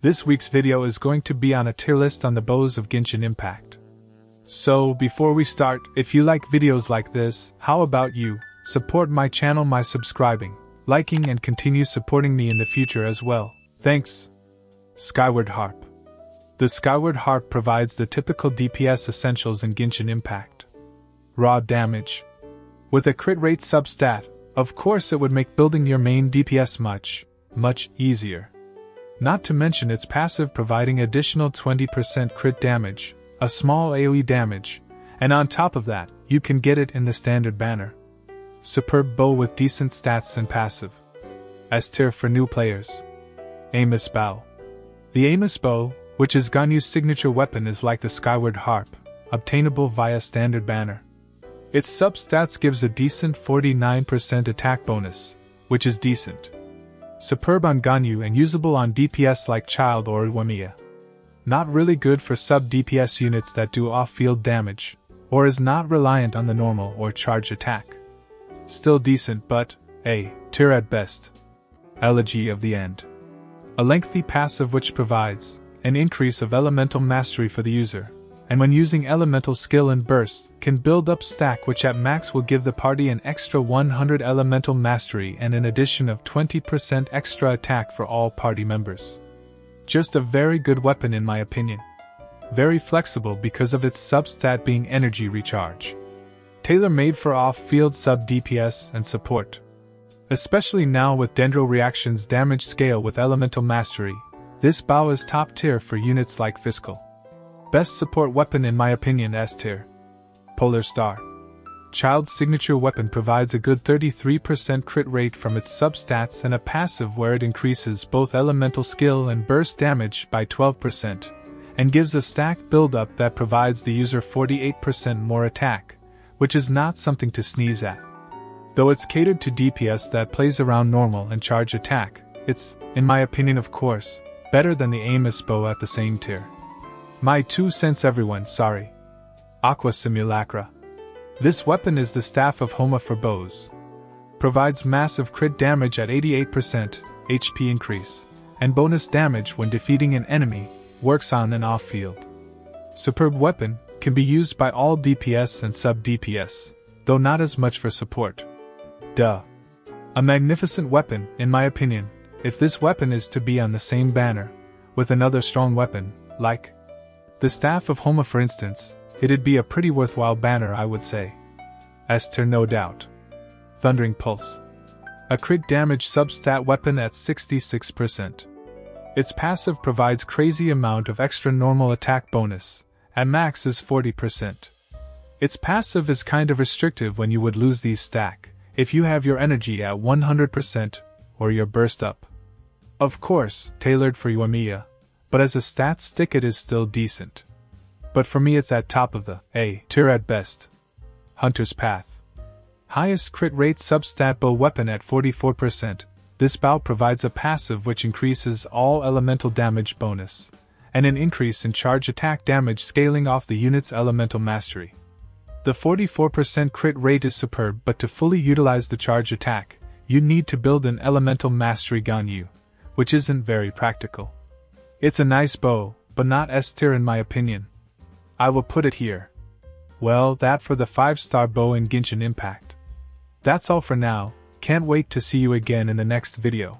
This week's video is going to be on a tier list on the bows of Genshin Impact. So, before we start, if you like videos like this, how about you support my channel by subscribing, liking, and continue supporting me in the future as well. Thanks. Skyward Harp. The Skyward Harp provides the typical DPS essentials in Genshin Impact. Raw damage. With a crit rate substat, of course it would make building your main DPS much easier. Not to mention its passive providing additional 20% crit damage, a small AoE damage, and on top of that, you can get it in the standard banner. Superb bow with decent stats and passive. S tier for new players. Amos Bow. The Amos Bow, which is Ganyu's signature weapon, is like the Skyward Harp, obtainable via standard banner. Its substats gives a decent 49% attack bonus, which is decent. Superb on Ganyu and usable on DPS like Child or Wamiya. Not really good for sub-DPS units that do off-field damage, or is not reliant on the normal or charge attack. Still decent but, A tier at best. Elegy of the End. A lengthy passive which provides an increase of elemental mastery for the user, and when using elemental skill and burst, can build up stack which at max will give the party an extra 100 elemental mastery and an addition of 20% extra attack for all party members. Just a very good weapon in my opinion. Very flexible because of its substat being energy recharge. Tailor-made for off-field sub-DPS and support. Especially now with Dendro Reaction's damage scale with elemental mastery, this bow is top tier for units like Fiscal. Best support weapon in my opinion. S tier. Polar Star. Child's signature weapon provides a good 33% crit rate from its substats and a passive where it increases both elemental skill and burst damage by 12%, and gives a stack build-up that provides the user 48% more attack, which is not something to sneeze at. Though it's catered to DPS that plays around normal and charge attack, it's, in my opinion of course, better than the Amos Bow at the same tier. My 2 cents everyone, sorry. Aqua Simulacra. This weapon is the staff of Homa for bows. Provides massive crit damage at 88%, HP increase, and bonus damage when defeating an enemy, works on and off field. Superb weapon, can be used by all DPS and sub-DPS, though not as much for support. Duh. A magnificent weapon, in my opinion, if this weapon is to be on the same banner, with another strong weapon, like the Staff of Homa for instance, it'd be a pretty worthwhile banner I would say. S tier no doubt. Thundering Pulse. A crit damage substat weapon at 66%. Its passive provides crazy amount of extra normal attack bonus, at max is 40%. Its passive is kind of restrictive when you would lose these stack, if you have your energy at 100%, or your burst up. Of course, tailored for Wamiya, but as a stat stick it is still decent. But for me it's at top of the A tier at best. Hunter's Path. Highest crit rate substat bow weapon at 44%, this bow provides a passive which increases all elemental damage bonus, and an increase in charge attack damage scaling off the unit's elemental mastery. The 44% crit rate is superb, but to fully utilize the charge attack, you need to build an elemental mastery Ganyu, which isn't very practical. It's a nice bow, but not S tier in my opinion. I will put it here. Well, that for the 5-star bow in Genshin Impact. That's all for now, can't wait to see you again in the next video.